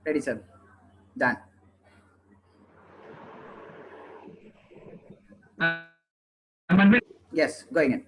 Ready, sir. Done. Yes, going in.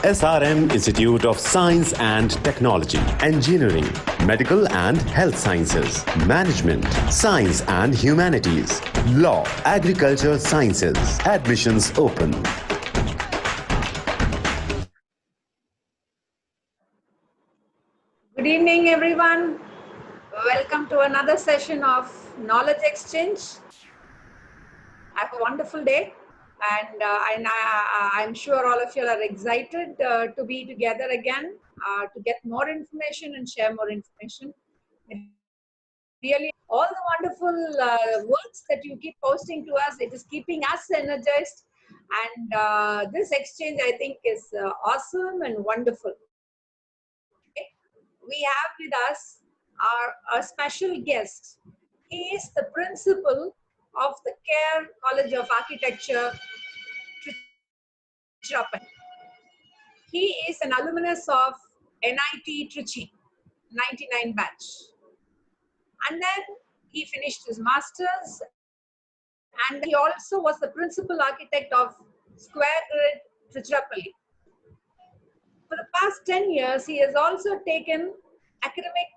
SRM Institute of Science and Technology, Engineering, Medical and Health Sciences, Management, Science and Humanities, Law, Agriculture Sciences. Admissions open. Good evening, everyone. Welcome to another session of Knowledge Exchange. Have a wonderful day, and I'm sure all of you are excited to be together again to get more information and share more information. Really, all the wonderful words that you keep posting to us, it is keeping us energized, and this exchange, I think, is awesome and wonderful. We have with us our special guest. He is the principal of the CARE College of Architecture, Tiruchirappalli. He is an alumnus of NIT Trichy, 99 batch. And then he finished his master's, and he also was the principal architect of Square Grid Tiruchirappalli. For the past 10 years, he has also taken academic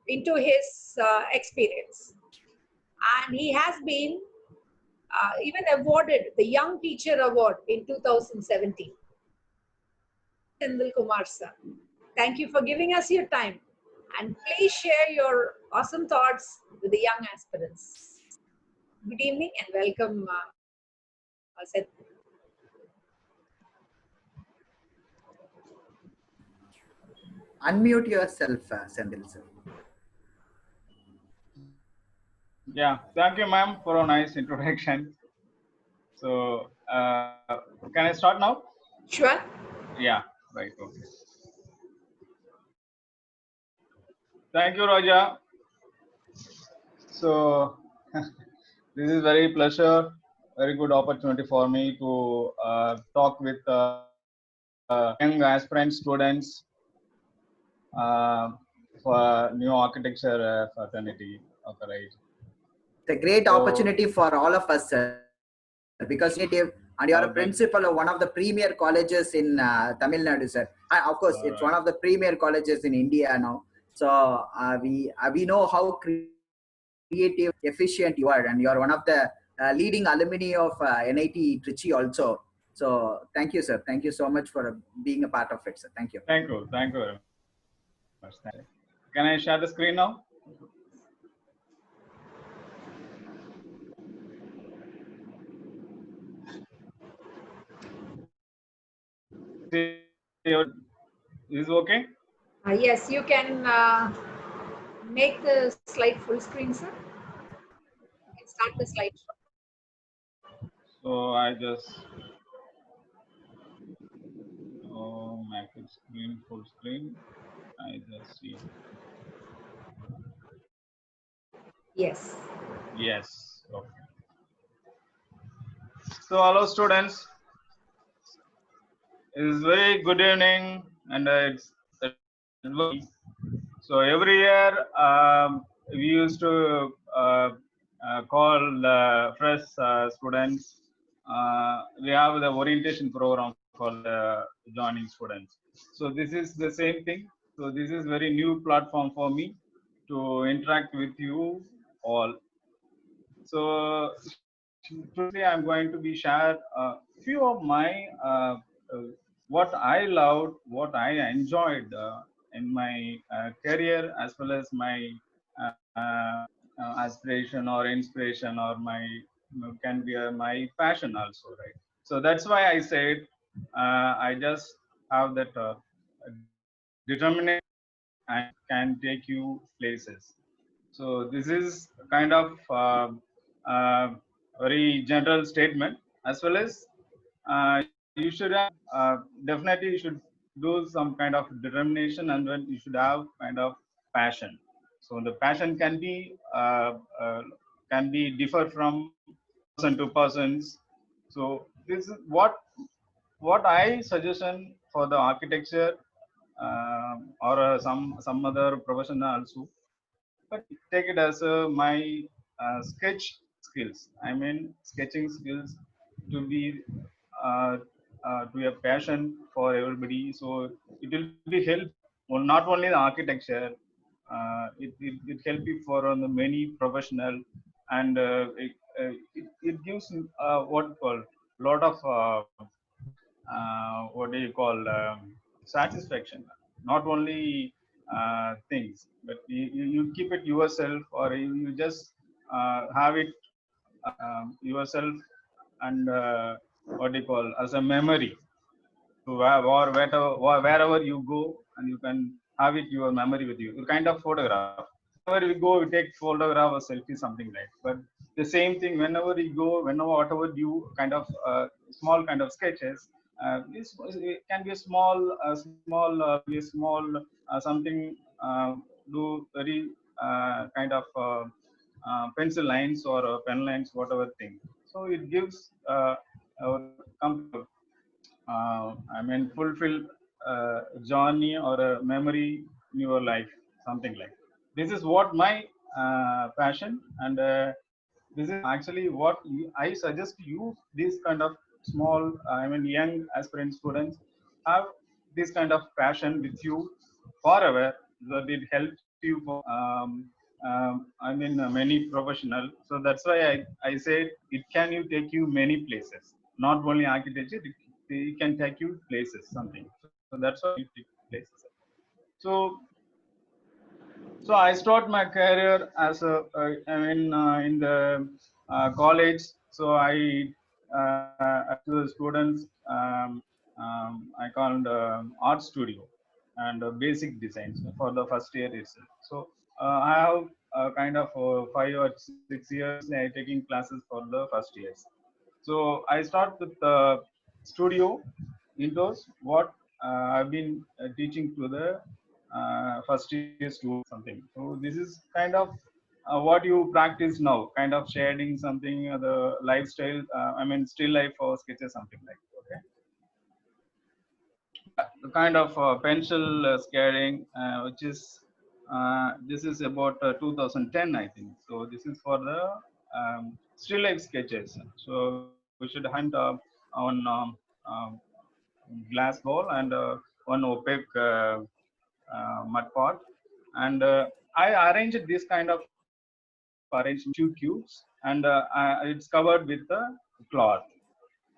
into his experience, and he has been even awarded the Young Teacher Award in 2017. Sendil Kumar sir, thank you for giving us your time, and please share your awesome thoughts with the young aspirants. Good evening and welcome, Seth. Unmute yourself, Sendil sir. Yeah, thank you, ma'am, for a nice introduction. So, can I start now? Sure. Yeah, right. Okay. Thank you, Raja. So, this is very pleasure, very good opportunity for me to talk with young aspirant students for new architecture fraternity. Okay, right. It's a great opportunity for all of us, sir, because and you are a principal of one of the premier colleges in Tamil Nadu, sir. Of course, it's one of the premier colleges in India now. So we know how creative, efficient you are, and you are one of the leading alumni of NIT Trichy also. So thank you, sir. Thank you so much for being a part of it, sir. Thank you. Thank you. Thank you very much. Can I share the screen now? Is it okay? Yes, you can make the slide full screen, sir. You can start the slide. So I just make it screen full screen. I just see. Yes. Yes. Okay. So hello students. It's very good evening, and so every year we used to call the fresh students. We have the orientation program for the joining students. So this is the same thing. So this is very new platform for me to interact with you all. So today I'm going to be share a few of my what I loved, what I enjoyed in my career, as well as my aspiration or inspiration, or my can be my passion also, right? So that's why I said I just have that determination and can take you places. So this is kind of uh, very general statement, as well as you should have, definitely you should do some kind of determination, and then you should have kind of passion. So the passion can be differ from person to persons. So this is what I suggestion for the architecture or some other profession also, but take it as my sketch skills. I mean, sketching skills to be to a passion for everybody. So it will be help, well, not only the architecture. It help you for on the many professional, and it gives what called lot of what do you call satisfaction. Not only things, but you keep it yourself, or you just have it yourself, and what do you call as a memory to have, or wherever you go, and you can have it your memory with you. You kind of photograph. Whenever we go, we take photograph or selfie, something like. But the same thing whenever we go, whenever whatever you kind of small kind of sketches. It can be a small something. Do very kind of pencil lines or pen lines, whatever thing. So it gives I mean, fulfill journey or a memory in your life, something like. This is what my passion, and this is actually what I suggest you. This kind of small, I mean, young aspirant students have this kind of passion with you forever. That it helps you for. I mean, many professional. So that's why I said it can you take you many places. Not only architecture, it can take you places, something. So that's why you take places. So so I start my career as I mean, in the college. So I to the students, I called art studio and basic designs for the first year itself. So I have kind of 5 or 6 years taking classes for the first years. So I start with the studio indoors. What I've been teaching to the first year students, something. So this is kind of what you practice now, kind of shading something, the lifestyle. I mean, still life or sketches, something like. Okay, the kind of pencil scaling, which is this is about 2010, I think. So this is for the still life sketches. So we should hunt on glass ball and one opaque mud pot, and I arranged this kind of arranged two cubes, and it's covered with the cloth.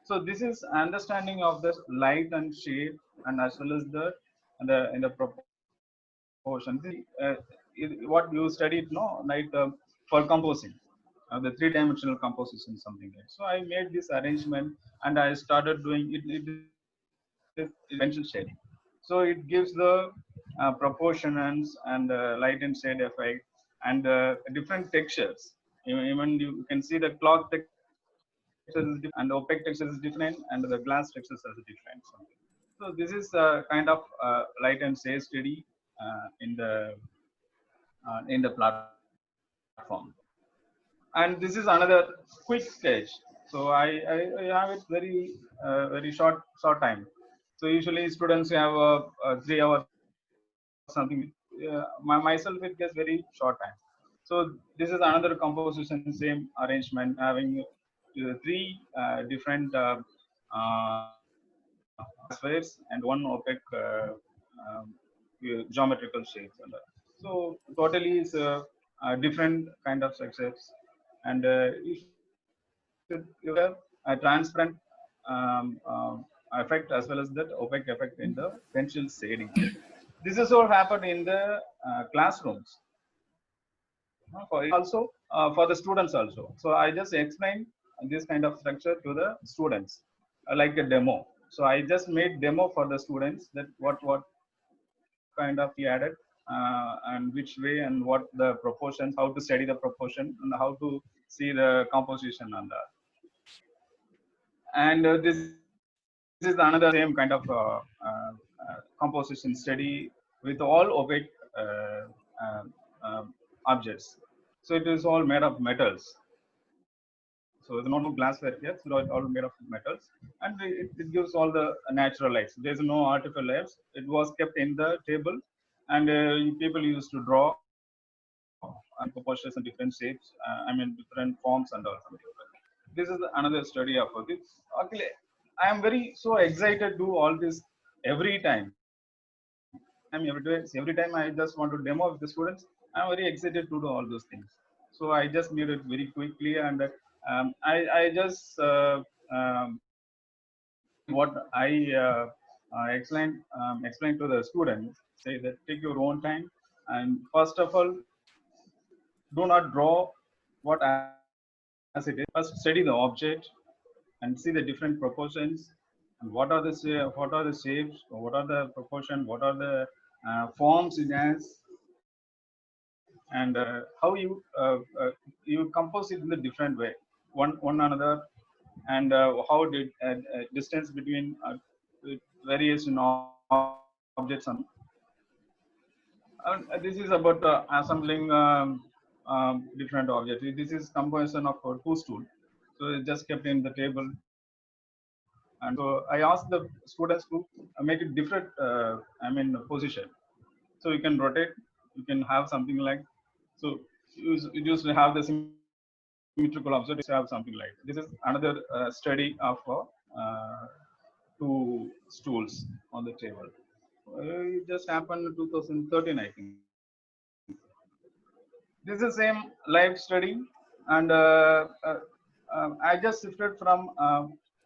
So this is understanding of the light and shade, and as well as the in the proportion. What you studied, no, like for composing, the three-dimensional composition, something like. So I made this arrangement, and I started doing it. It is pencil shading. So it gives the proportions and light and shade effect, and different textures. Even you can see the cloth texture is different, and the opaque texture is different, and the glass textures are different. So this is kind of light and shade study in the platform. And this is another quick sketch. So I have it very short time. So usually students have 3 hours something. Myself it gets very short time. So this is another composition, same arrangement, having three different spheres and one opaque um, geometrical shapes. And so totally is a different kind of structures, and you have a transparent effect as well as that opaque effect in the pencil shading. This is all happened in the classrooms. For also for the students also. So I just explained this kind of structure to the students like a demo. So I just made demo for the students that what kind of he added and which way and what the proportions, how to study the proportion and how to see the composition on that. And this is another same kind of composition study with all opaque uh, uh, objects. So it is all made of metals. So it's not glassware here, so it's all made of metals, and it gives all the natural lights. There's no artificial lights. It was kept in the table, and people used to draw and proportions and different shapes. I mean, different forms and all. This is another study of this. Okay, I am very so excited to do all this every time. Every time I just want to demo with the students, I'm very excited to do all those things. So I just made it very quickly, and I just what I explain to the students, say that take your own time, and first of all, do not draw what as it is. First, study the object and see the different proportions and what are the shapes, what are the proportion, what are the forms it has, and how you compose it in a different way, one another, and how did distance between various objects. This is about assembling different objects. This is composition of two stools. So it's just kept in the table. And so I asked the students to make it different, position. So you can rotate, you can have something like, so you usually have the symmetrical object, you have something like, this is another study of two stools on the table. It just happened in 2013, I think. This is the same live study, and I just shifted from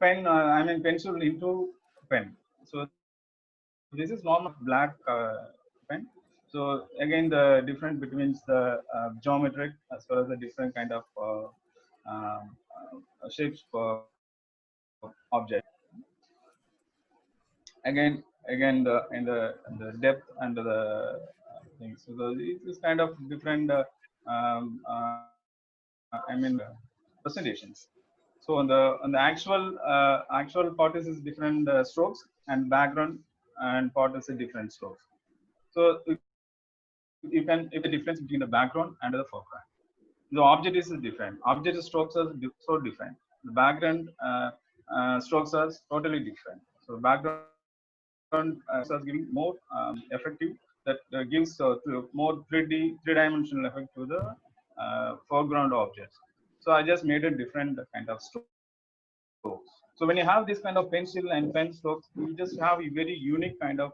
pencil into pen. So this is normal black pen. So again, the difference between the geometric as well as the different kind of shapes for object. Again, the depth and the things. So it is kind of different. Um, uh, presentations. So on the actual part is different strokes, and background and part is a different strokes. So you can, if the difference between the background and the foreground, the object is different. Object strokes are so different. The background strokes are totally different. So background are giving more effective, that gives more three-dimensional effect to the foreground objects. So I just made a different kind of strokes. So when you have this kind of pencil and pen strokes, you just have a very unique kind of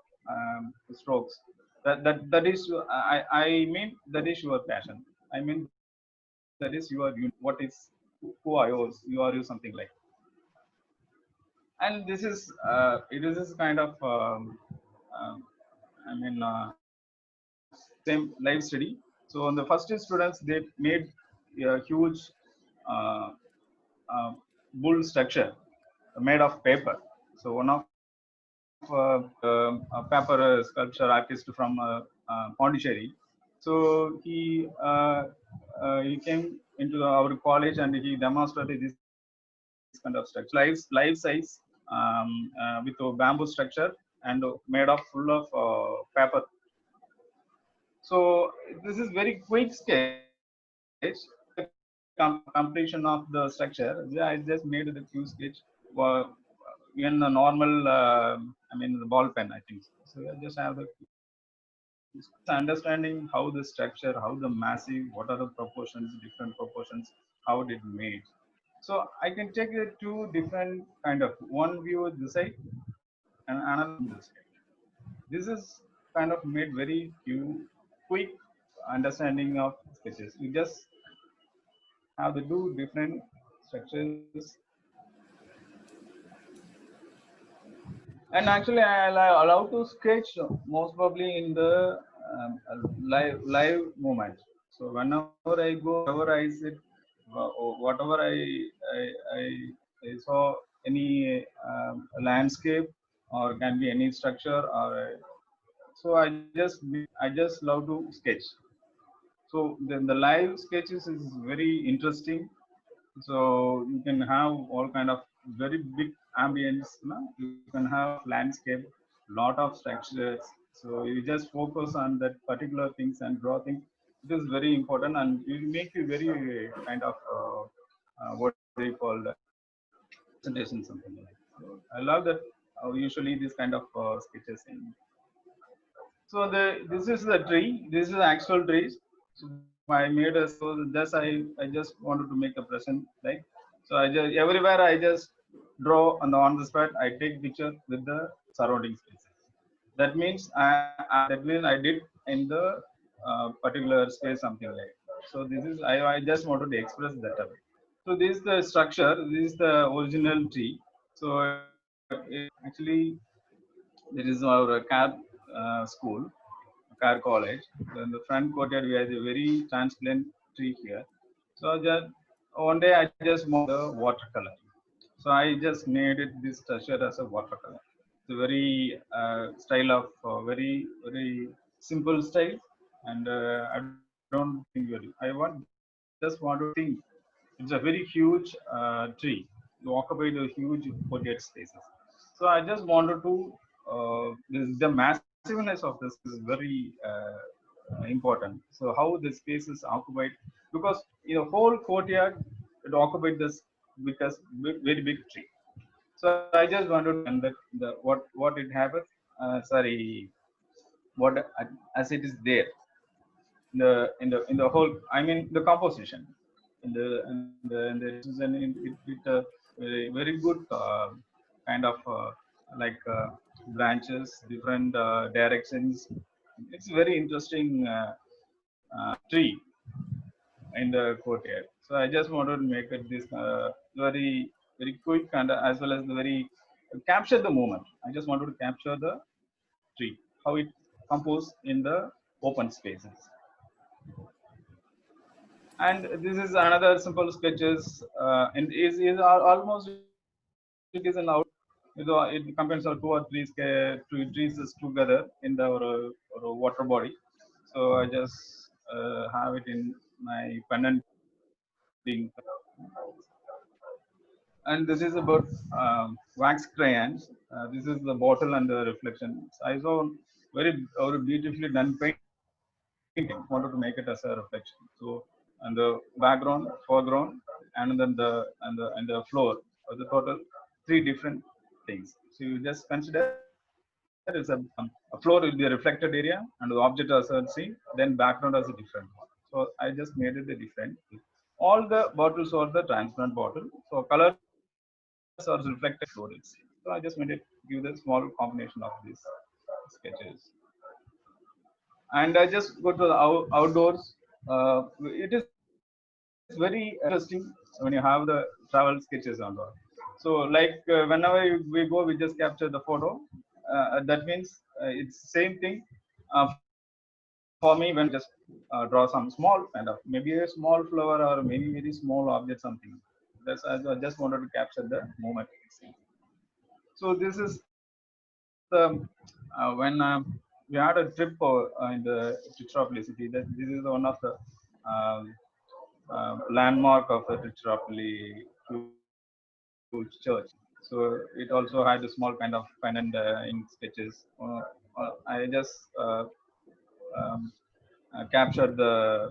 strokes. That is I mean that is your passion. I mean that is your what is who are yours. You are you something like. And this is it is this kind of um, I mean same live study. So on the first students, they made a huge uh, uh, bull structure made of paper. So one of a paper sculpture artist from Pondicherry. So he came into our college and he demonstrated this kind of structure, life size with a bamboo structure and made of full of paper. So this is very quick sketch. Completion of the structure. I just made the few sketch in a normal, the ball pen, I think. So I just have the understanding how the structure, how the massive, what are the proportions, different proportions, how it made. So I can take two different kind of, one view this side and another this side. This is kind of made very few quick understanding of sketches. You just have to do different structures. And actually, I allow to sketch most probably in the live moment. So whenever I go, wherever I sit, whatever I, I, I saw any landscape or can be any structure or so I just love to sketch. So then the live sketches is very interesting. So you can have all kind of very big ambience. No? You can have landscape, lot of structures. So you just focus on that particular things and draw things. It is very important and it will make you very kind of what they call presentation something like. So I love that usually this kind of sketches in. So this is the tree. This is the actual trees. So I made a so just I just wanted to make a present like so I just everywhere I just draw on the spot. I take picture with the surrounding spaces. That means that means I did in the particular space something like. So this is I just wanted to express that away. So this is the structure. This is the original tree. So actually there is our CAB school, CAR college. In the front courtyard, we have a very transparent tree here. So just one day I just want the watercolor. So I just made it this structure as a watercolor. It's a very style of very simple style, and I don't think very. I just want to think. It's a very huge tree. You occupy the huge courtyard spaces. So I just wanted to. The massiveness of this is very important. So how the space is occupied, because in the whole courtyard it occupied this because very big tree. So I just wanted to conduct the what it happens. Sorry, what as it is there in the whole. I mean the composition in the very good kind of like branches, different directions. It's very interesting tree in the courtyard. So I just wanted to make it this very quick and as well as the very capture the moment. I just wanted to capture the tree, how it composed in the open spaces. And this is another simple sketches and is almost it is an out. It combines our two or three trees together in the or water body. So I just have it in my pendant being. And this is about wax crayons. This is the bottle and the reflection. So I saw very beautifully done painting. Wanted to make it as a reflection. So and the background, foreground, and then the floor. So the total three different things. So you just consider it's a floor will be a reflected area and the object as a scene, then background as a different one. So I just made it a different. All the bottles are the transparent bottle. So colors are reflected floor itself. So I just made it give the small combination of these sketches. And I just go to the outdoors. It is very interesting when you have the travel sketches on board. So like whenever we go, we just capture the photo. That means it's same thing for me when just draw some small kind of maybe a small flower or maybe very small object something. That's I just wanted to capture the moment. So this is the when we had a trip in the Tiruchirappalli city. That this is one of the um, landmark of the Tiruchirappalli church. So it also had a small kind of pen and ink sketches. I just captured the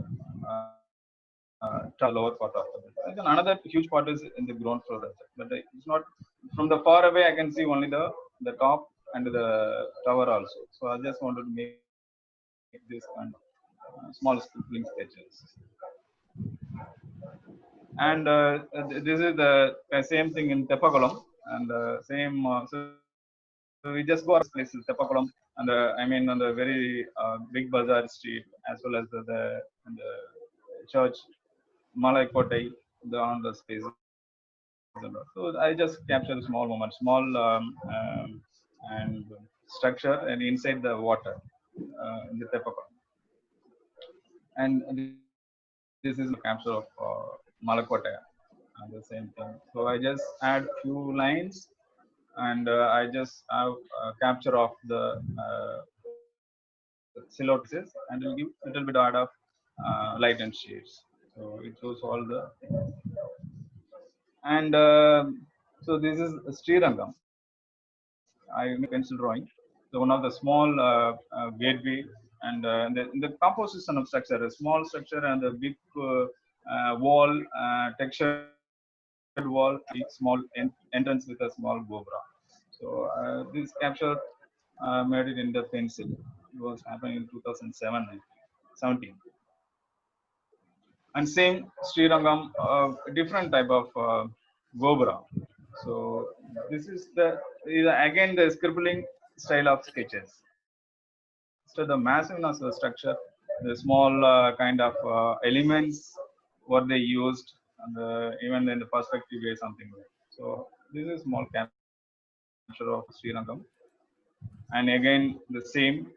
lower part of it. And then another huge part is in the ground floor, but it's not from the far away. I can see only the top and the tower also. So I just wanted to make this kind of small scribbling sketches. And this is the same thing in Teppakulam, and same. So we just go to places, Teppakulam, and I mean on the very big bazaar street, as well as the church, Malai Kotai, on the spaces. So I just capture the small moments, small and structure, and inside the water in the Teppakulam. And this is a capture of Malakota, the same thing. So I just add few lines, and I just have a capture of the silhouettes, and will give a little bit out of light and shades. So it shows all the things. And so this is Srirangam. I made pencil drawing. So one of the small gateway, and the composition of structure, a small structure and a big wall, textured wall, a small entrance with a small gobra. So this capture made it in the pencil. It was happening in 2017. And same Srirangam, different type of gobra. So this is again the scribbling style of sketches. So the massiveness of the structure, the small kind of elements, what they used, and even in the perspective way, something like. So this is small capture of Srirangam, and again the same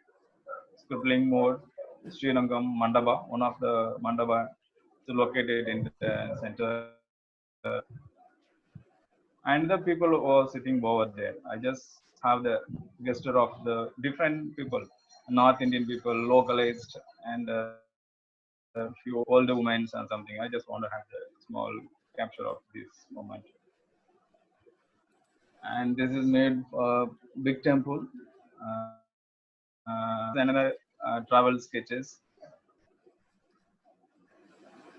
scribbling mode. Srirangam Mandapa, one of the mandapa is located in the center, and the people who are sitting over there. I just have the gesture of the different people, North Indian people, localized, and a few older women and something. I just want to have the small capture of this moment. And this is made big temple. Another travel sketches.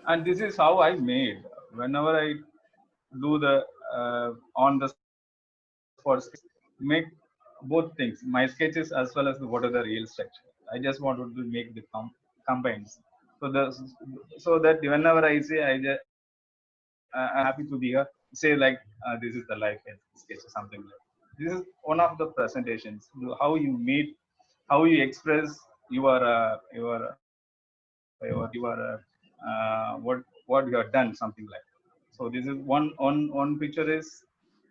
And this is how I made. Whenever I do the on the spot, make both things, my sketches as well as what are the real structure. I just wanted to make the combines. So that whenever I say I'm happy to be here, say like this is the life sketch or something like. This is one of the presentations. How you meet, how you express your what you have done, something like. So this is one picture is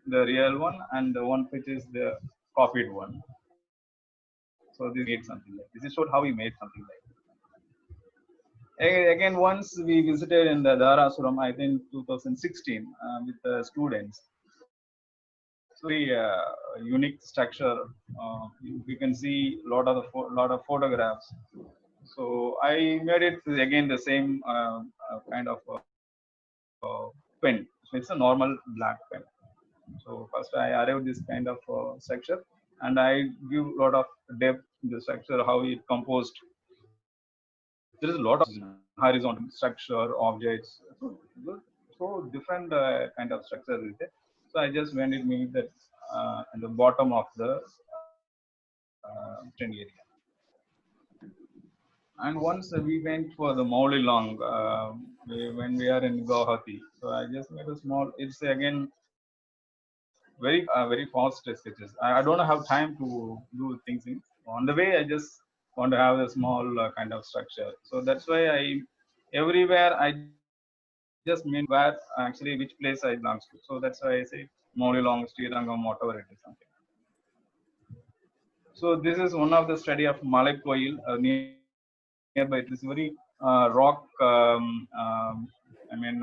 the real one, and the one picture is the copied one. So this made something like. This is showed how we made something like. Again, once we visited in the Dharasuram, I think 2016, with the students. So very unique structure. You can see lot of photographs. So I made it again the same kind of pen. So it's a normal black pen. So first I arrived this kind of structure, and I give a lot of depth in the structure, how it composed. There is a lot of horizontal structure, objects, so different kind of structure is there. So I just went it means that at the bottom of the area. And once we went for the Mauli Long when we are in Guwahati. So I just made a small. It's again very fast sketches. I don't have time to do things on the way. I just want to have a small kind of structure. So that's why everywhere I just mean where actually which place I belongs to. So that's why I say Mauli Long, Srirangam, whatever it is, something. So this is one of the study of Malai Koil nearby. It is very rock. I mean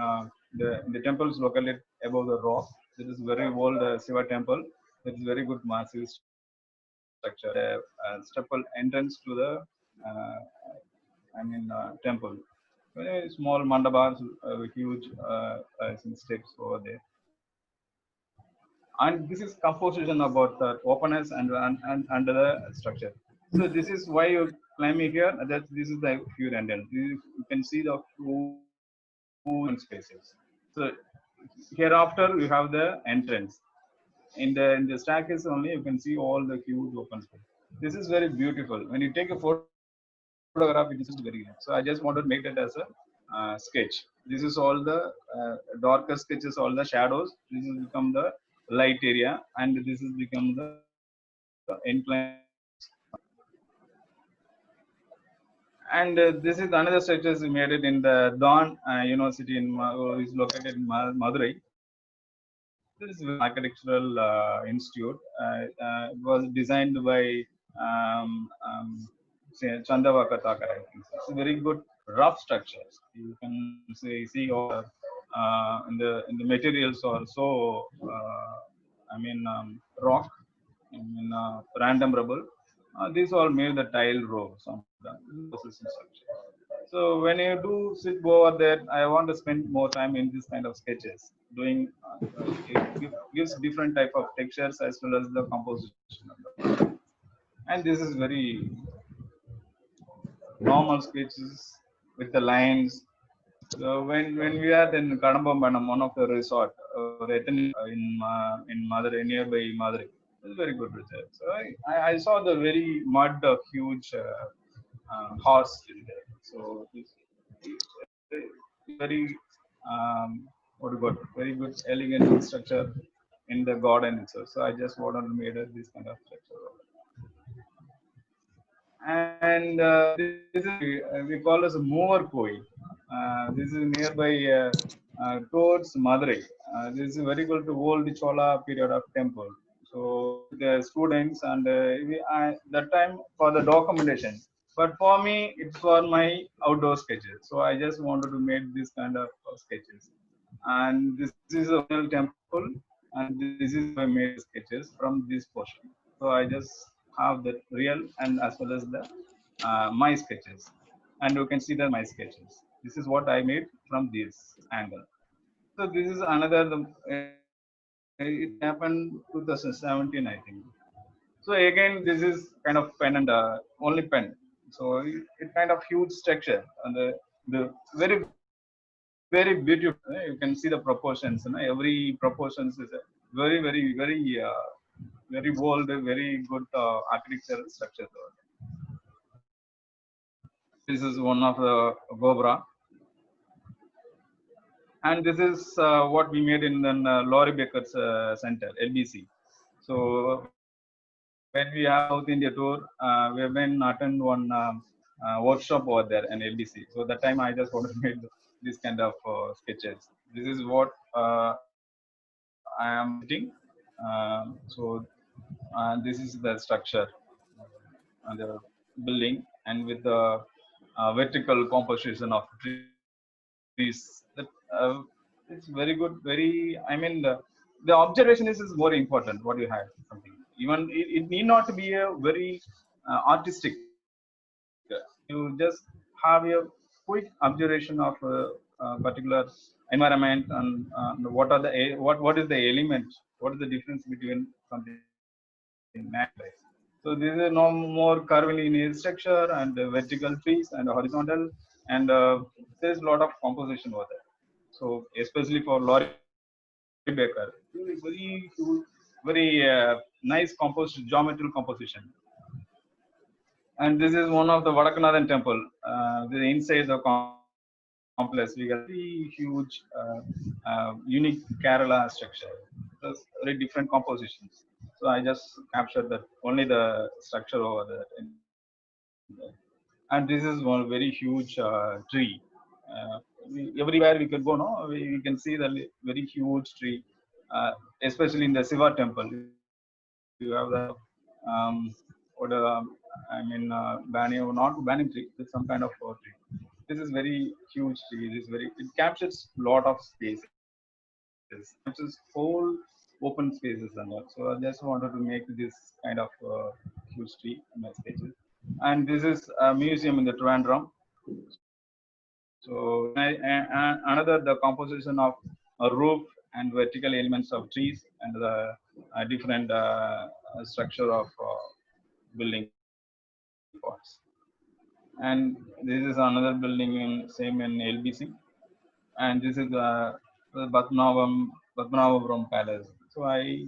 the temple is located above the rock. This is very old Shiva temple. It is very good massive structure. Stepple entrance to the temple. Very small mandabas, huge steps over there. And this is composition about the openness and under the structure. So this is why you climbing here. That this is the pure entrance. You can see the two spaces. So hereafter you have the entrance. In the staircase only you can see all the huge open space. This is very beautiful. When you take a photo photograph, it is very good. So I just wanted to make that as a sketch. This is all the darker sketches, all the shadows. This has become the light area, and this has become the incline. And this is another structure we made it in the Dawn University is located in Madurai. This is an architectural institute. It was designed by Chandavaka Thakar. I think it's a very good rough structures. You can see all in the materials are so rock, random rubble. These all made the tile rows on the processing structure. So when you do sit over there, I want to spend more time in this kind of sketches, doing it gives different type of textures as well as the composition of the. And this is very normal sketches with the lines. So when we are in Kadambambanam, one of the resort in Madurai, nearby Madurai, it's very good resort. So I saw the very mud huge horse in there. So it's very what do you call it? Very good elegant structure in the garden itself. So I just wanted to make this kind of structure. And this is we call as a mover koi. This is nearby towards Madurai. This is very good to old Chola period of temple. So the students and that time for the documentation. But for me, it's for my outdoor sketches. So I just wanted to make this kind of sketches. And this is a real temple, and this is I made sketches from this portion. So I just have the real and as well as the my sketches, and you can see that my sketches. This is what I made from this angle. So this is another. It happened 2017, I think. So again, this is kind of pen and only pen. So it kind of huge structure, and the very beautiful. You can see the proportions. Every proportions is a very bold, very good architectural structure. This is one of the Gobra, and this is what we made in the Laurie Baker's Center, LBC. So when we have South India tour, we have been attend one workshop over there in LBC. So that time I just wanted to make this kind of sketches. This is what I am sitting. So this is the structure and the building, and with the vertical composition of trees. That it's very good. The observation is more important. What you have something. Even it need not be a very artistic. You just have a quick observation of a particular environment and what is the element, what is the difference between something natural. So this is no more curvilinear structure and vertical trees and horizontal, and there's a lot of composition over there. So especially for Laurie Baker, very nice geometrical composition. And this is one of the Vadakanathan temple. The inside the complex, we got very huge, unique Kerala structure. There's very different compositions. So I just captured that only the structure over there. And this is one very huge tree. Everywhere we could go, no, we can see the very huge tree, especially in the Shiva temple. You have the not banyan tree, it's some kind of tree. This is very huge tree. It captures a lot of space. It captures whole open spaces and all. So I just wanted to make this kind of huge tree in my sketches. And this is a museum in the Trivandrum. So another the composition of a roof and vertical elements of trees and the different structure of building parts. And this is another building same in LBC, and this is the Padmanabhapuram Palace. So I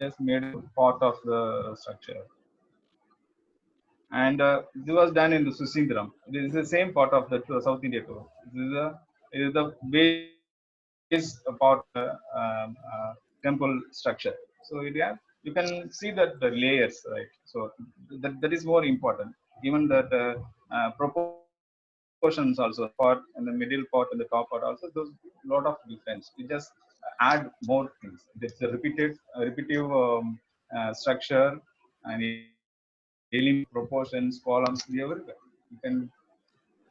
just made part of the structure. And this was done in the Susindram. This is the same part of the South India tour. This is the base part temple structure. So you can see that the layers, right? So that is more important. Even that proportions also, part and the middle part and the top part also, those lot of difference. You just add more things. It's a repetitive structure and element proportions, columns, everywhere. You can.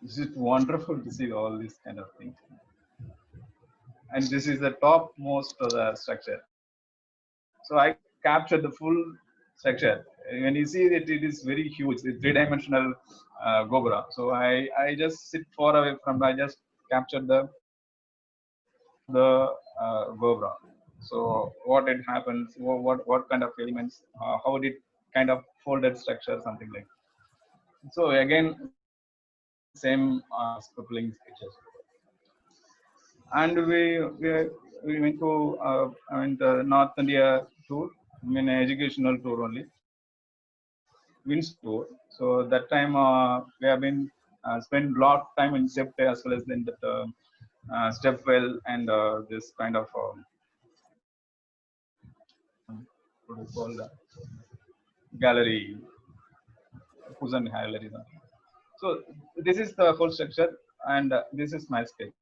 It's just wonderful to see all these kind of things. And this is the topmost of the structure. So I captured the full structure. When you see that it is very huge, it's three-dimensional Gobra. So I just sit far away from. I just captured the Gobra. So what it happens, what kind of elements, how it kind of folded structure, something like. So again, same scribbling sketches. And we went to North India tour, I mean educational tour only, Winds tour. So that time we have been spent a lot of time in SEPT as well as in that Stepwell and this kind of what do you call that? Gallery, Kusan Gallery. So this is the whole structure, and this is my sketch.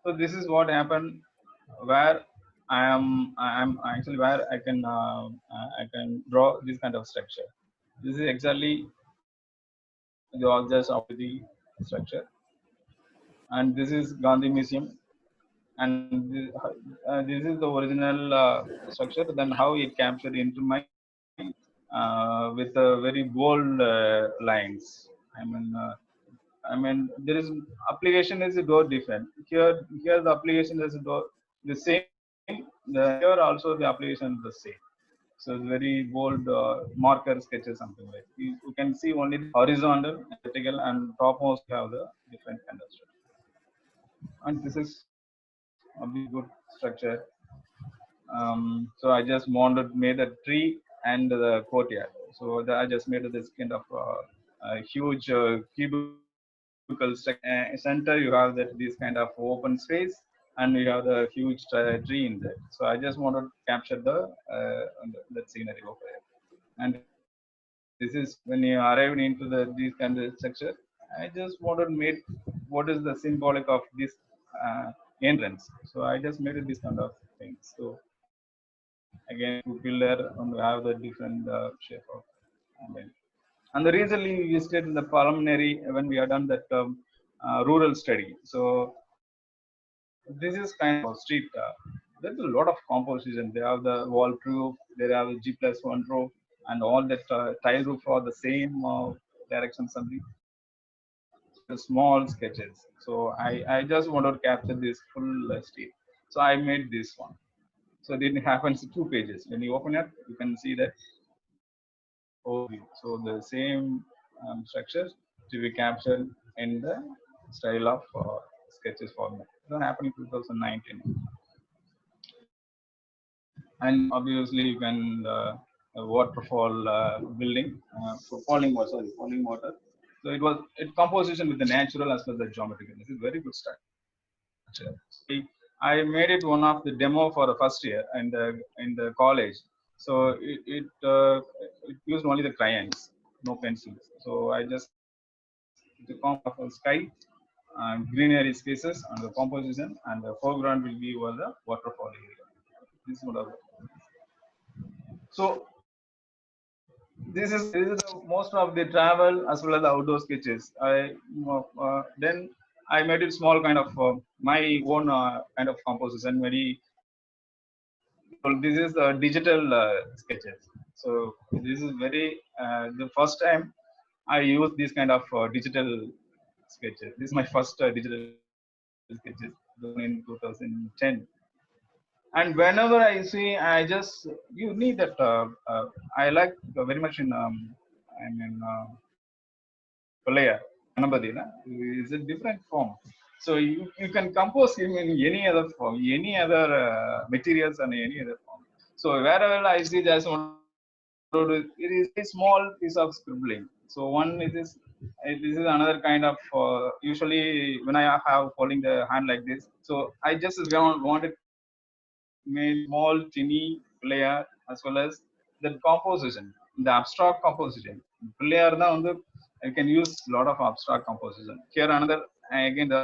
So this is what happened where I am actually where I can draw this kind of structure. This is exactly the objects of the structure, and this is Gandhi Museum, and this is the original structure. Then how it captured into my with very bold lines. I mean. There is application is a door different. Here the application is the same. Here also the application is the same. So it's very bold marker sketches, something like. You can see only the horizontal, vertical, and topmost have the different kind of structure. And this is a very good structure. So I just made a tree and the courtyard. So I just made this kind of huge cubicle center. You have this kind of open space, and you have the huge tree in there. So I just want to capture the scenery over there. And this is when you arrive into these kind of structure. I just wanted to make what is the symbolic of this entrance. So I just made this kind of things. So again, two pillar and have the different shape of. And the recently we stayed in the preliminary when we had done that rural study. So this is kind of street. There's a lot of composition. They have the wall roof, they have the G+1 roof, and all that tile roof are the same direction. Something the small sketches. So I just want to capture this full street. So I made this one. So it happens to 2 pages. When you open it, you can see that overview. So the same structure to be captured in the style of sketches format. That happened in 2019. And obviously you can waterfall building, falling water. So it composition with the natural as well as the geometrical. This is very good structure. I made it one of the demo for the first year in the college. So it used only the crayons, no pencils. So I just the comp of sky, greenery spaces, and the composition, and the foreground will be over the waterfall area. This would have. So this is the most of the travel as well as the outdoor sketches. Then I made it small kind of my own kind of composition. Very this is digital sketches. So this is very the first time I used this kind of digital sketches. This is my first digital sketches done in 2010. And whenever I see, I just you need that. I like very much in Palaya, Anabadina is a different form. So you can compose him in any other form, any other materials and any other form. So wherever I see, just want it is a small piece of scribbling. So one is this is another kind of usually when I have holding the hand like this. So I just wanted made small tiny player as well as the composition, the abstract composition. Player na வந்து I can use lot of abstract composition. Here another again the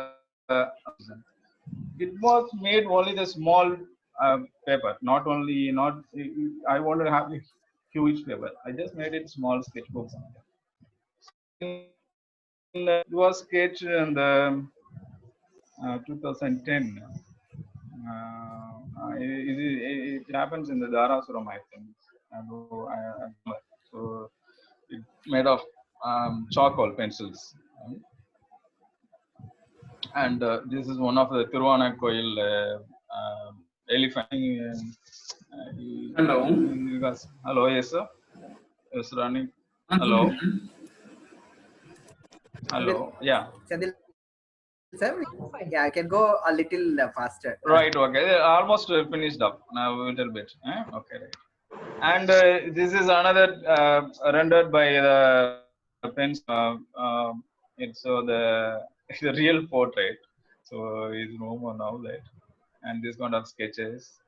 it was made only the small paper, not only not I wanted to have a huge paper. I just made it small sketchbooks. It was sketched in the 2010. It happens in the Dharasuram, I think. So it's made of charcoal pencils. And this is one of the Tiruvannakoil elephant. Hello. Hello, yes, sir. Yes, running. Hello. Hello. Yeah. Sendil sir, yeah, I can go a little faster. Right. Okay. Almost finished up now. A little bit. Okay. Right. And this is another rendered by the pens. It's the real portrait. So it's no more now that. And this kind of sketches.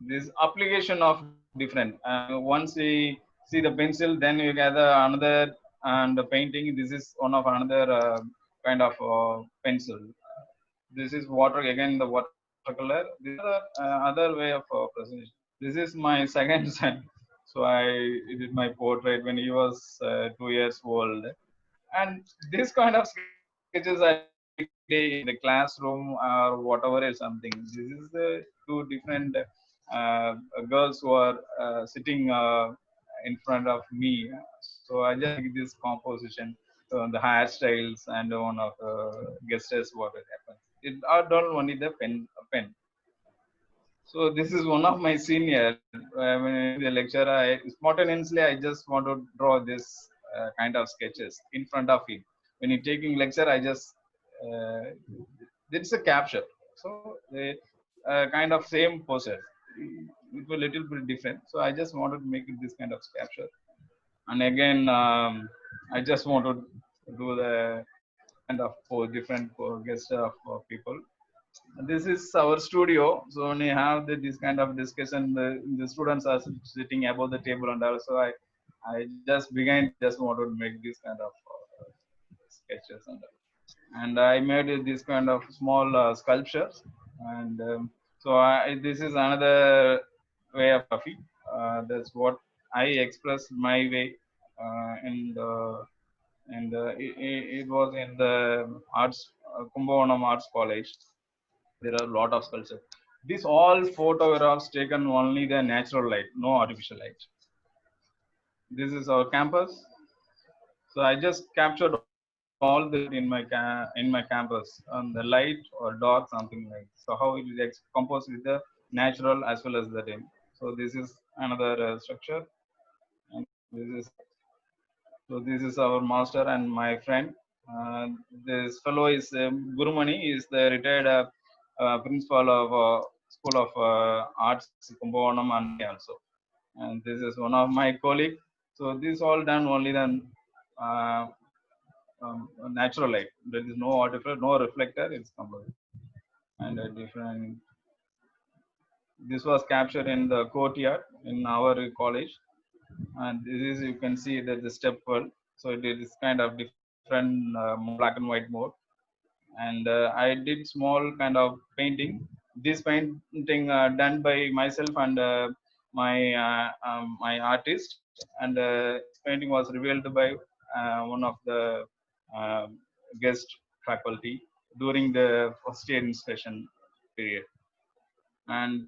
This application of different. Once we see the pencil, then you gather another and the painting. This is one of another kind of pencil. This is water again. The watercolor. This is other way of presentation. This is my second son. So I did my portrait when he was 2 years old. And this kind of sketches I play in the classroom or whatever is something. This is the two different girls who are sitting in front of me. So I just like this composition, the hairstyles, and one of the guesses what it happens. I don't only the pen. So this is one of my senior. When the lecture, I spontaneously I just want to draw this kind of sketches in front of him. When he's taking lecture, I just it's a capture. So the kind of same poses. It was a little bit different. So I just wanted to make it this kind of capture. And again, I just want to do the kind of different guests of people. This is our studio. So when you have this kind of discussion, the students are sitting above the table, and also I just wanted to make this kind of sketches, and I made this kind of small sculptures. And so this is another way of coffee. That's what I express my way, and it was in the arts Kumbakonam Arts College. There are a lot of sculptures. These all photographs taken only the natural light, no artificial light. This is our campus. So I just captured all the in my campus on the light or dark, something like. So how it is composed with the natural as well as the dim. So this is another structure, and this is our master and my friend. This fellow is Gurumani. He is the retired principal of School of Arts Kumbakonam and also. And this is one of my colleague. So this all done only then natural light. There is no artificial, no reflector. It's complete. And a different. This was captured in the courtyard in our college, and this is you can see that the step well. So it is kind of different black and white mode. And I did small kind of painting. This painting done by myself and my artist, and painting was revealed by one of the guest faculty during the first year inspection period. And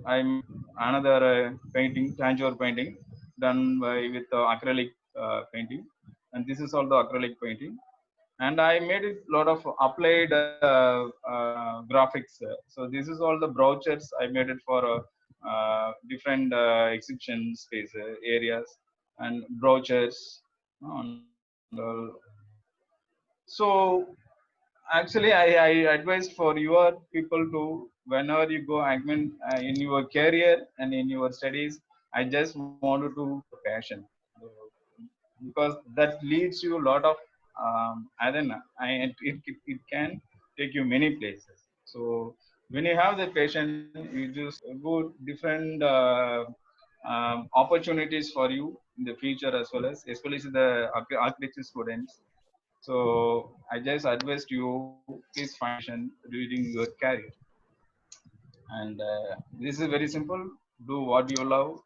I'm another painting, Tanjore painting, done with acrylic painting, and this is all the acrylic painting. And I made a lot of applied graphics. So this is all the brochures I made it for different exhibition space areas and brochures. So actually, I advise for your people to, whenever you go, in your career and in your studies, I just wanted to passion because that leads you a lot of I don't know. It can take you many places. So when you have the passion, you just go different opportunities for you in the future as well as especially the architecture students. So I just advise you please find during your career. And this is very simple. Do what you love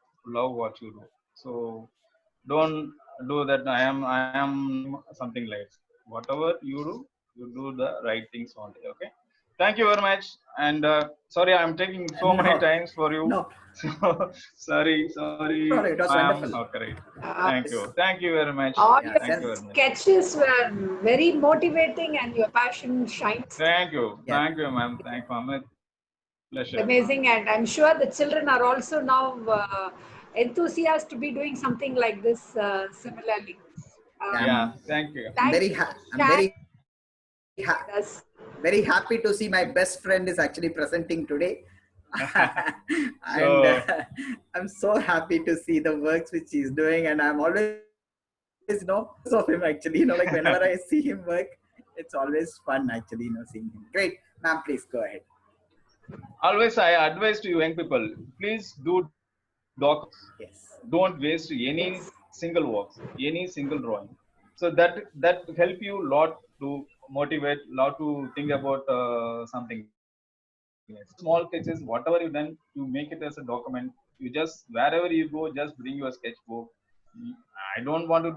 what you do. So don't do that I am something like whatever you do, you do the right things only. Okay, thank you very much. And sorry I'm taking so many No, times for you. no, So sorry sorry, it was I am wonderful. okay, right. Uh, Thank you very much. all Yeah, your Thank you very much. sketches were very motivating and your passion shines. yeah, Thank you ma'am, thank you ma'am. Pleasure. Amazing, and I'm sure the children are also now enthusiastic to be doing something like this similarly. yeah. Yeah, thank you. Thank you for I'm sharing ha- with us. very happy to see my best friend is actually presenting today. And So I'm so happy to see the works which he's doing, and I'm always of him actually. Like whenever I see him work, it's always fun actually. Seeing him. Great, ma'am. Please go ahead. always I advise to young people, please do documents. Yes. Don't waste any Yes. single works, any single drawing. So that help you lot to motivate, lot to think about something. Small sketches, whatever you done, you make it as a document. You just wherever you go, just bring your sketchbook. I don't want to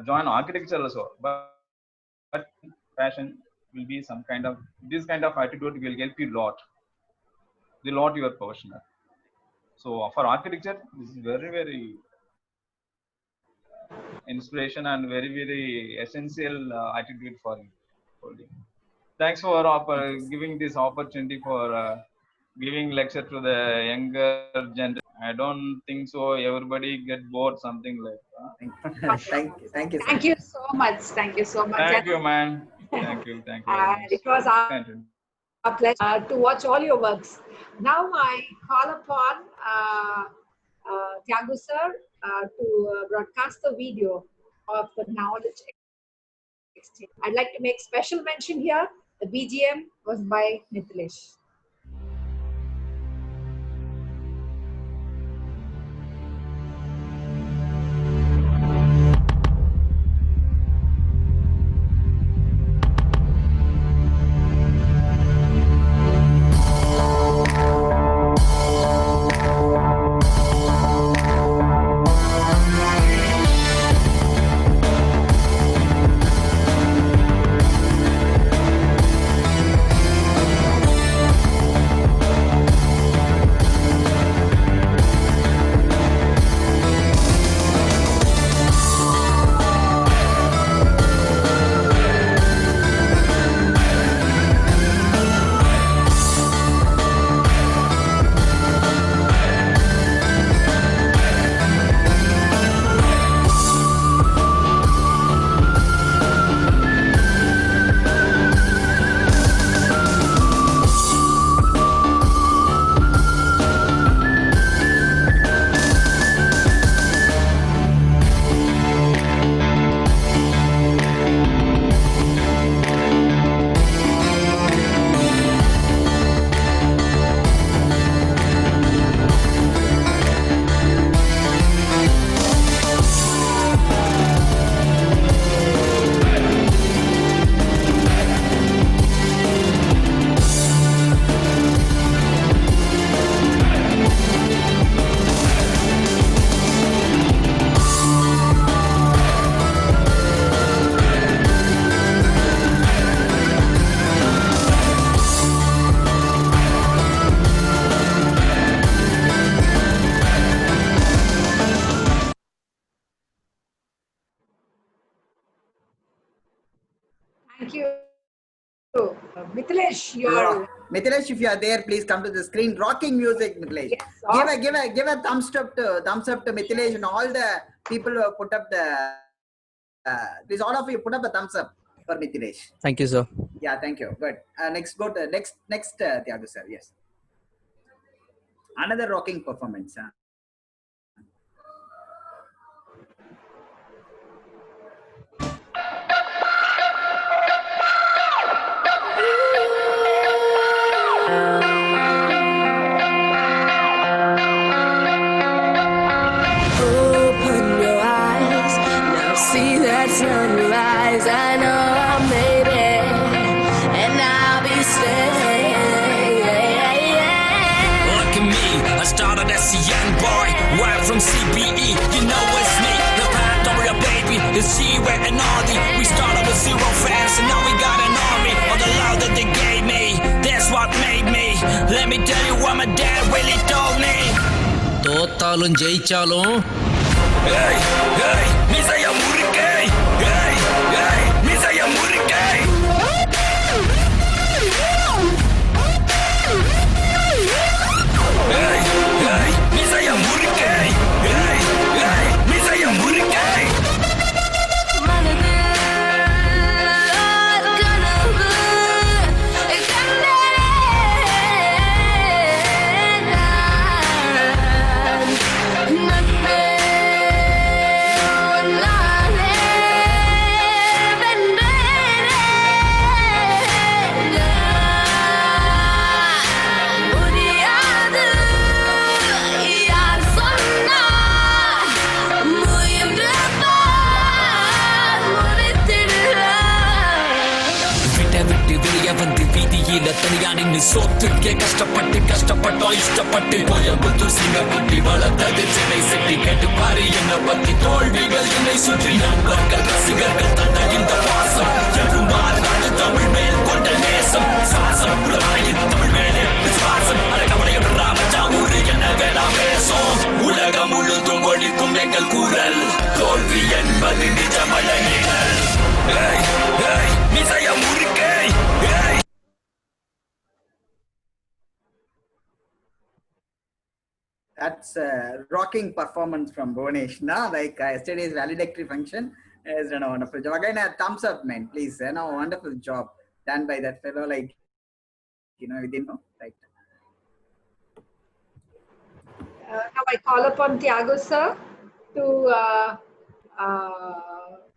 join architecture also, but passion will be some kind of this kind of attitude will help you lot, the lot you are passionate. So for architecture, this is very inspiration and very essential attitude for you. Thanks for Thank you. giving this opportunity for giving lecture to the younger generation. I don't think so. Everybody get bored, something like that. Thank you. Thank you so Thank much. you so much. Thank you so much. Thank you, man. Thank you very And much. it was our Continue. pleasure to watch all your works. Now I call upon Tyagu sir to broadcast the video of the knowledge exchange. I'd like to make special mention here. The BGM was by Mithilesh. Thank you. Mithilesh, your Mithilesh, if you are there, please come to the screen. Rocking music, Mithilesh. yes, Give a thumbs up to Mithilesh and all the people who have put up the. Please, all of you, put up a thumbs up for Mithilesh. Thank you, sir. Yeah, thank you. Good. Next, go to next. Tyagu sir. Yes. Another rocking performance. sunrise. I know I made it, and I'll be staying. Look at me, I started as a young boy, right from CBE. You know it's me, the path over your baby is Zero and Audi. We started with 0 fans, and now we got an army. All the love that they gave me, that's what made me. Let me tell you what my dad really told me. தோத்தாலும் ஜெயிச்சாலும் hey hey மிசைய முறுக்கே hey hey மிசைய முறுக்கே hey hey மிசைய முறுக்கே hey hey மிசைய முறுக்கே தனியா நின்னு சொத்துக்கே கஷ்டப்பட்டோம் இஷ்டப்பட்டு கோயம்புத்தூர் சிங்கக்குட்டி வளர்த்தது Chennai city கேட்டு பாரு என்ன பத்தி தோல்விகள் என்னை சுற்றி நண்பர்கள் ரசிகர்கள் தந்த இந்த வாசம் என்றும் மாறாது தமிழ் மேல் கொண்ட நேசம் சாசம் உலகாயின் தமிழ் மேலே விசுவாசம் அழகமடையும் ராமஜா ஊரு என்ன வேணா பேசும் உலகம் முழுதும் ஒழிக்கும் எங்கள் கூறல் தோல்வி என்பது நிஜமல்ல நிழல் மிசைய முறுக்கே That's a rocking performance from Bhuvanesh. Like yesterday's valedictory function is a wonderful job. Again, a thumbs up, man, please. Wonderful job done by that fellow. Like, we didn't know, right? Now I call upon Tiago sir to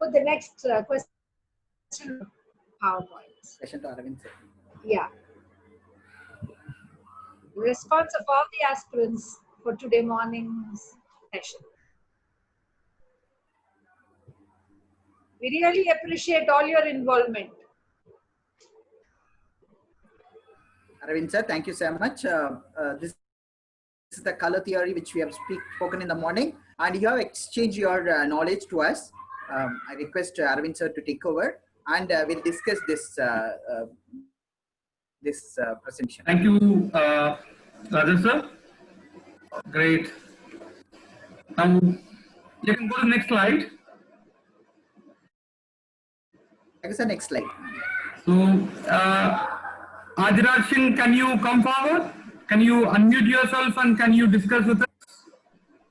put the next question. PowerPoint. Question to Aravind sir. Yeah. Response of all the aspirants for today morning's session. We really appreciate all your involvement. Aravind sir, thank you so much. This is the color theory which we have spoken in the morning, and you have exchanged your knowledge to us. I request Aravind sir to take over, and we'll discuss this presentation. Thank you, Rajesh sir. Great. Now you can go to the next slide. Next slide. So, Adirakshin, can you come forward? Can you unmute yourself and can you discuss with us?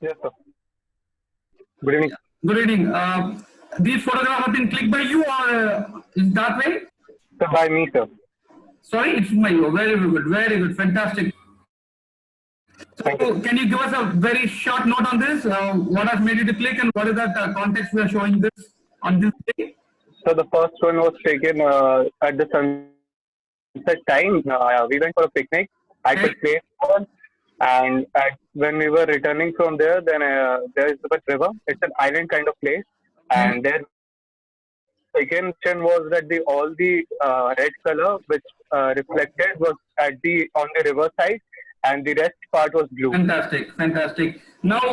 Yes, sir. Good evening. Good evening. These photographs have been clicked by you, or is that way? Sir, by me, sir. Sorry, it's by you. Very good, fantastic. So, can you give us a very short note on this? What has made you to click, and what is that context we are showing this on this day? So the first one was taken at the sunset time. We went for a picnic at the place, and when we were returning from there, then there is the river. It's an island kind of place, and then second question was that all the red color which reflected was on the river side, and the rest part was blue. Fantastic. Now,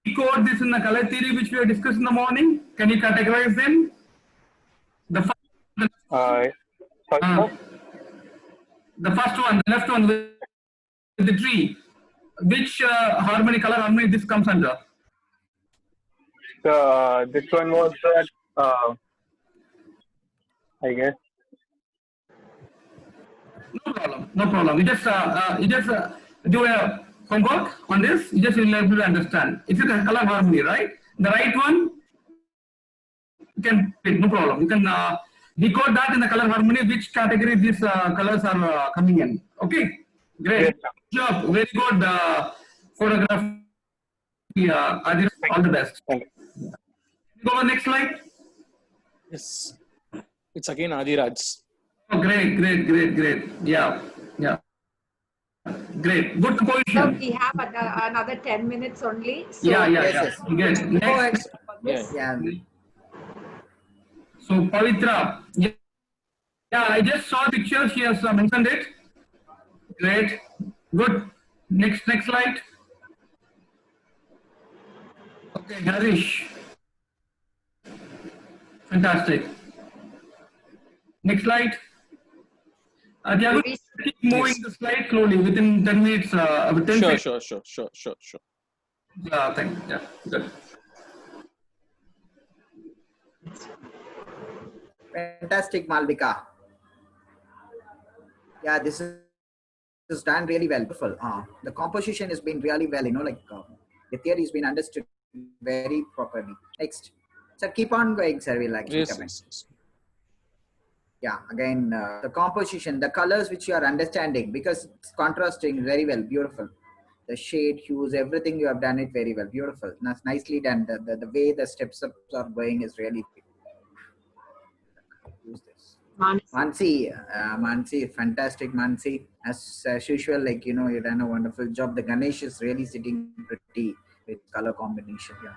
decode this in the color theory which we have discussed in the morning. Can you categorize them? The first one, the left one with the tree. Which color harmony this comes under? This one was that, I guess. No problem. You just do a homework on this. You just will be able to understand. It's a color harmony, right? The right one, you can pick, no problem. You can decode that in the color harmony, which category these colors are coming in. Okay, great. Yes, good job. Very good photograph. All the best. Thank you. Go on next slide. Yes, it's again Adiraj. Oh, great. Yeah. Great. Good composition. So we have another 10 minutes only. So Yeah. Yes. Good. Next. Yeah. So Pavitra, yeah, I just saw the picture. She has mentioned it. Great, good. Next slide. Okay, Harish. Fantastic. Next slide. Tiago, keep moving Yes. the slide slowly within 10 minutes. 10 Sure, seconds. sure. Yeah, thank you. Yeah, good. Fantastic, Malvika. Yeah, this is done really well. Beautiful. The composition has been really well, the theory has been understood very properly. Next. So keep on going, sir. We'll actually Yes, comment. yes. Yeah, again, the composition, the colors which you are understanding, because it's contrasting very well, beautiful. The shade, hues, everything you have done it very well, beautiful. That's nicely done. The way the steps are going is really use this. Mansi, fantastic Mansi. As usual, you done a wonderful job. The Ganesh is really sitting pretty with color combination. Yeah.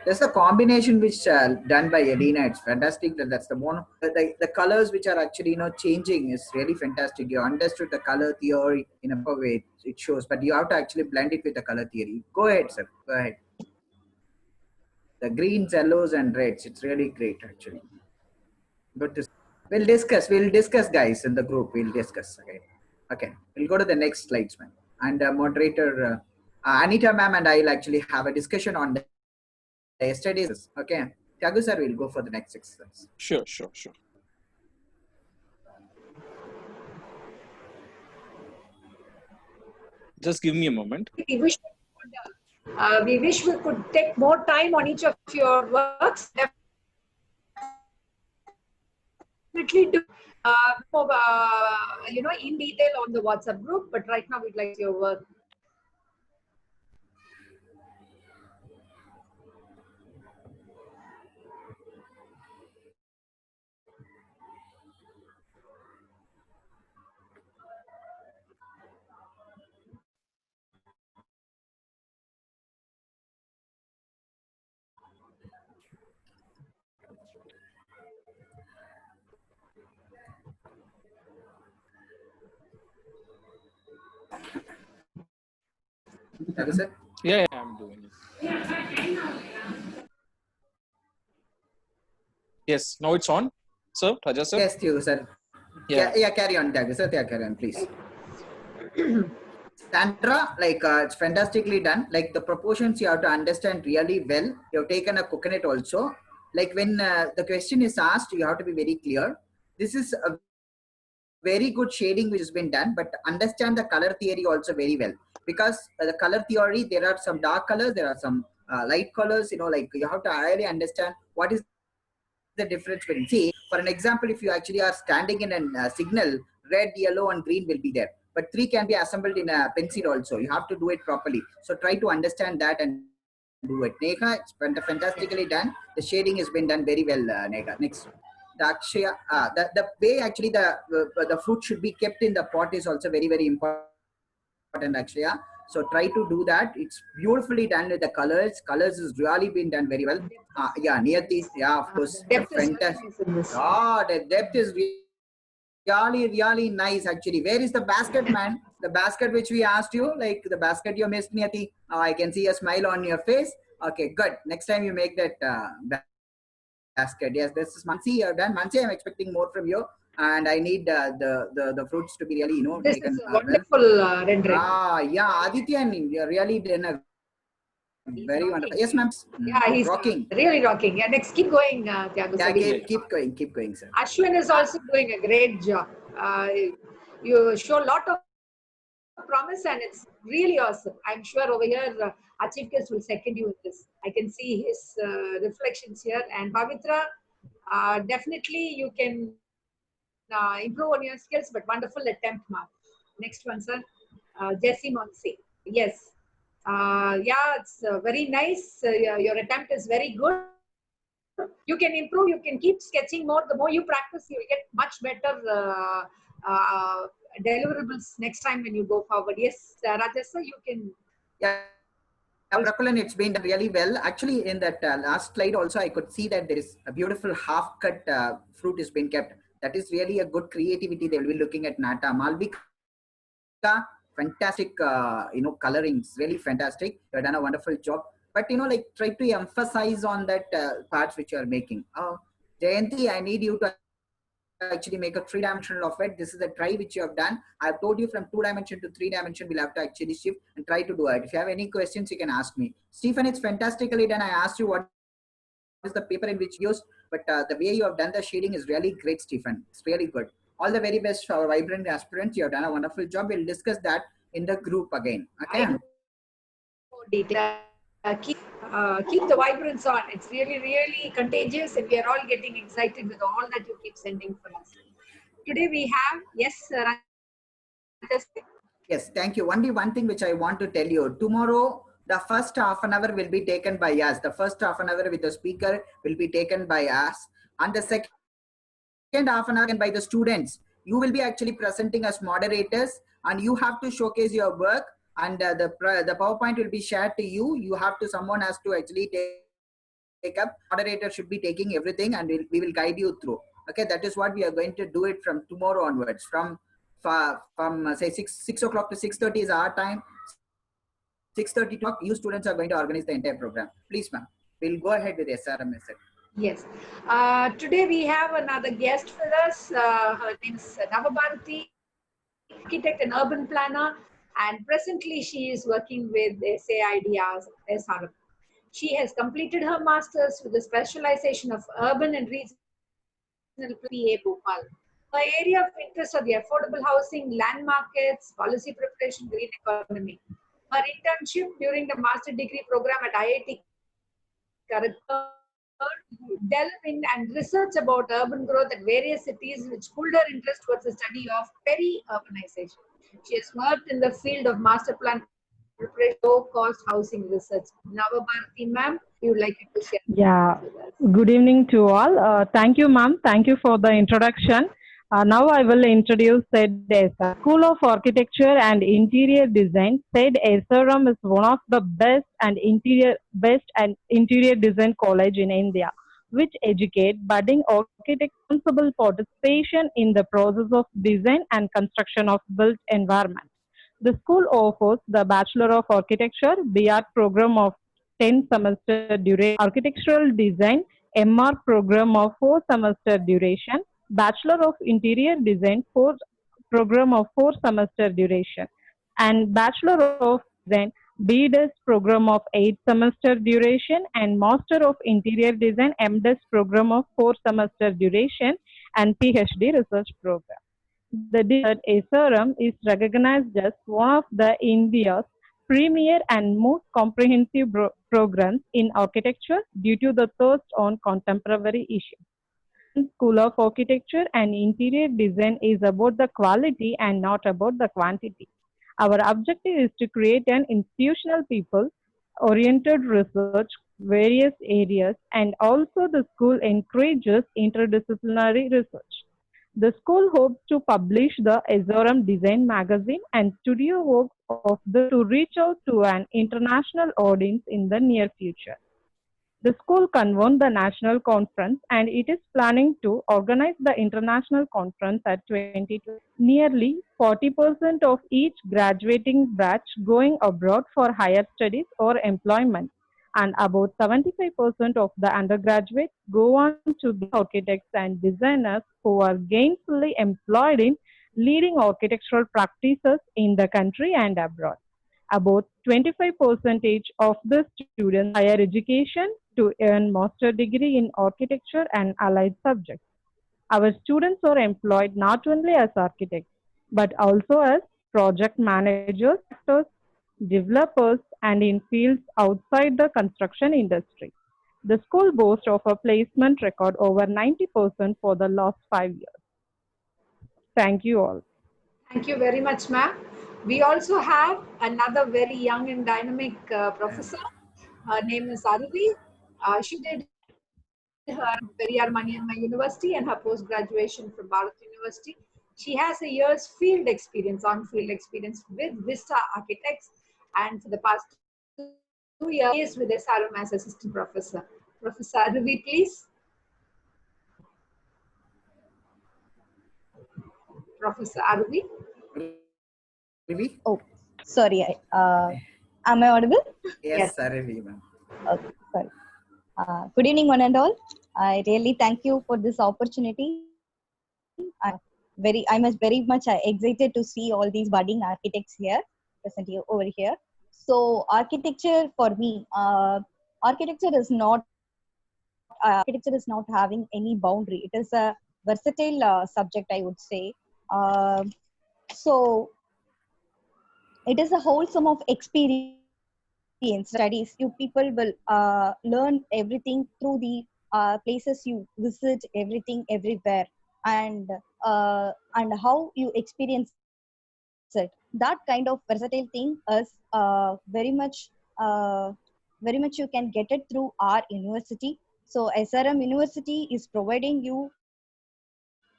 There's a combination which done by Elena. It's fantastic. That's the one. The colors which are actually changing is really fantastic. You understood the color theory in a way it shows, but you have to actually blend it with the color theory. Go ahead, sir. Go ahead. The greens, yellows, and reds. It's really great actually. Good to see. We'll discuss, guys, in the group. We'll discuss. Okay. We'll go to the next slides, man. And moderator Anita ma'am and I'll actually have a discussion on the yesterday's. Okay. Tiago sir will go for the next exercise. Sure. Just give me a moment. We wish we could take more time on each of your works. Definitely do in detail on the WhatsApp group, but right now we'd like your work. Tiago sir? Yeah, I'm doing it. Yes, now it's on. Sir, Raja sir? Yes, Tiago sir. Yeah, carry on, Tiago sir. Yeah, carry on, please. Sandra, it's fantastically done. Like the proportions you have to understand really well. You have taken a coconut also. Like when the question is asked, you have to be very clear. This is a very good shading which has been done, but understand the color theory also very well. Because the color theory, there are some dark colors, there are some light colors, you have to really understand what is the difference between. See, for an example, if you actually are standing in a signal, red, yellow, and green will be there. But 3 can be assembled in a pencil also. You have to do it properly. So try to understand that and do it. Neha, it's fantastically done. The shading has been done very well, Neha. Next. The Akshaya, the way actually the fruit should be kept in the pot is also very, very important, Akshaya. So try to do that. It's beautifully done with the colors. Colors has really been done very well. Yeah, Niyati, yeah, of course. Fantastic. The depth is really nice actually. Where is the basket, man? The basket which we asked you, like the basket you missed, Niyati. I can see a smile on your face. Okay, good. Next time you make that basket. Yes, this is Mansi. You're done. Mansi, I'm expecting more from you. And I need the fruits to be really, This taken, is a wonderful rendering. Yeah, Aditya, you're really done a very wonderful. Yes, ma'am. Yeah, he's rocking. Really rocking. Yeah, next, keep going, Tiago. Yeah, keep going, sir. Ashwin is also doing a great job. You show a lot of promise and it's really awesome. I'm sure over here, our chief guest will second you with this. I can see his reflections here. And Pavitra, definitely you can improve on your skills, but wonderful attempt, ma'am. Next one, sir. Jesse Monse. Yes. Yeah, it's very nice. Your attempt is very good. You can improve. You can keep sketching more. The more you practice, you will get much better deliverables next time when you go forward. Yes, Rajesh, sir, you can. Yeah, Prakulan, it's been done really well. Actually, in that last slide also, I could see that there is a beautiful half-cut fruit has been kept. That is really a good creativity. They will be looking at Nata. Malvika, fantastic, colorings, really fantastic. You have done a wonderful job. But, like try to emphasize on that parts which you are making. Jayanti, I need you to actually make a three-dimensional of it. This is a try which you have done. I've told you from 2-dimension to 3-dimension, we'll have to actually shift and try to do it. If you have any questions, you can ask me. Stephen, it's fantastically done. I asked you what is the paper in which you used, but the way you have done the shading is really great, Stephen. It's really good. All the very best for our vibrant aspirants. You have done a wonderful job. We'll discuss that in the group again. Okay. Detail. Keep the vibrance on. It's really, really contagious, and we are all getting excited with all that you keep sending for us. Today we have, yes, Yes, thank you. Only one thing which I want to tell you. Tomorrow, the first half an hour will be taken by us. The first half an hour with the speaker will be taken by us. And the second half an hour by the students. You will be actually presenting as moderators, and you have to showcase your work, and the PowerPoint will be shared to you. You have to, someone has to actually take up. Moderator should be taking everything, and we will guide you through. Okay, that is what we are going to do it from tomorrow onwards. From say 6 o'clock to 6:30 is our time. 6:30 o'clock, you students are going to organize the entire program. Please, ma'am. We'll go ahead with SRM method. Yes. Today we have another guest with us. Her name is Navabharati, architect and urban planner, and presently she is working with SAID's SRM. She has completed her master's with the specialization of urban and regional PA Bhopal. Her area of interest are the affordable housing, land markets, policy preparation, green economy. Her internship during the master degree program at IIT Kharagpur delve in and research about urban growth at various cities, which pulled her interest towards the study of peri-urbanization. She has worked in the field of master plan preparation, low-cost housing research. Navabharati, ma'am, you would like to share? Yeah, good evening to all. Thank you, ma'am. Thank you for the introduction. Now I will introduce SED SRM. School of Architecture and Interior Design. SED SRM is one of the best and interior design college in India, which educate budding architects responsible participation in the process of design and construction of built environment. The school offers the Bachelor of Architecture BArch program of 10 semester duration, Architectural Design MR program of 4 semester duration, Bachelor of Interior Design program of 4 semester duration, and Bachelor of Design BDes program of 8 semester duration, and Master of Interior Design MDes program of 4 semester duration, and PhD research program. The SRM is recognized as one of the India's premier and most comprehensive programs in architecture due to the thirst on contemporary issues. School of Architecture and Interior Design is about the quality and not about the quantity. Our objective is to create an institutional people-oriented research various areas, and also the school encourages interdisciplinary research. The school hopes to publish the SRM Design magazine and studio works of to reach out to an international audience in the near future. The school convened the national conference, and it is planning to organize the international conference at 2020. Nearly 40% of each graduating batch going abroad for higher studies or employment, and about 75% of the undergraduates go on to be architects and designers who are gainfully employed in leading architectural practices in the country and abroad. About 25% of the students higher education to earn master degree in architecture and allied subjects. Our students are employed not only as architects, but also as project managers, developers, and in fields outside the construction industry. The school boasts of a placement record over 90% for the last 5 years. Thank you all. Thank you very much, ma'am. We also have another very young and dynamic professor. Her name is Aruvi. She did her Periyar Maniamma University and her post-graduation from Bharat University. She has a year's field experience, on-field experience with Vista Architects, and for the past years with SRM as assistant professor. Professor Aravi, please. Professor Aravi. Oh, sorry. Am I audible? Yes, Aravi, ma'am. Okay, sorry. Good evening, one and all. I really thank you for this opportunity. I'm very much excited to see all these budding architects here, present here over here. So, architecture for me, architecture is not having any boundary. It is a versatile subject, I would say. So, it is a whole sum of experience studies. You people will learn everything through the places you visit, everything everywhere, and how you experience it. That kind of versatile thing is very much you can get it through our university. So SRM University is providing you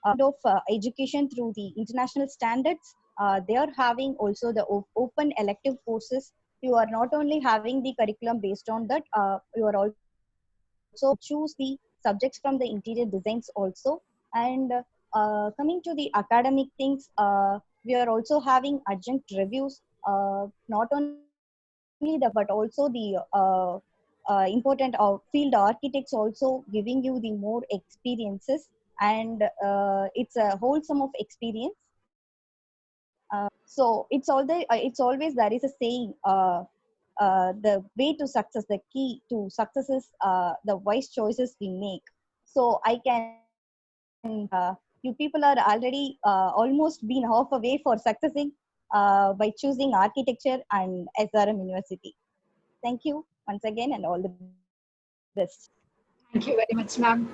of education through the international standards. They are having also the open elective courses. You are not only having the curriculum based on that, you are also choose the subjects from the interior designs also. And coming to the academic things, we are also having adjunct reviews, not only the but also the important field architects also giving you the more experiences, and it's a whole sum of experience. So it's always there is a saying, the way to success, the key to success is the wise choices we make. So I can you people are already almost been half away for succeeding by choosing architecture and SRM University. Thank you once again and all the best. Thank you very much, ma'am.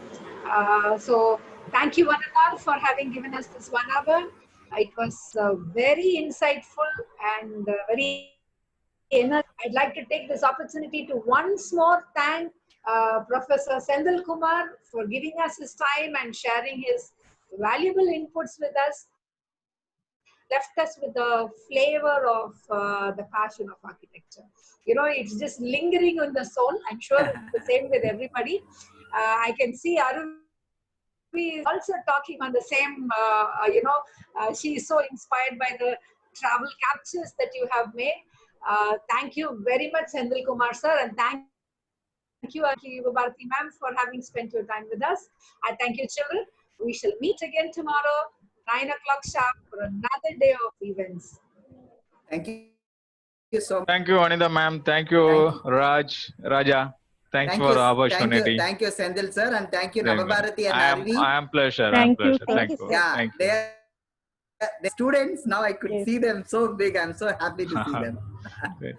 So thank you one and all for having given us this 1 hour. It was very insightful and very enough. I'd like to take this opportunity to once more thank Professor Senthil Kumar for giving us his time and sharing his valuable inputs with us. Left us with the flavor of the passion of architecture. You know, it's just lingering in the soul. I'm sure it's the same with everybody. I can see Aravi is also talking on the same, she is so inspired by the travel captures that you have made. Thank you very much, Senthil Kumar sir, and thank you, Yuva Bharati ma'am, for having spent your time with us. I thank you, children. We shall meet again tomorrow, 9 o'clock sharp, for another day of events. Thank you so much. Thank you, Anida ma'am. Thank you, Raja. Thanks for the opportunity. Thank you, Senthil sir, and thank you, Navabharati and Aravi. I am pleasure. Thank you. Thank you. Yeah, Thank you. the students, now I could Yes. see them so big. I'm so happy to see them. Great.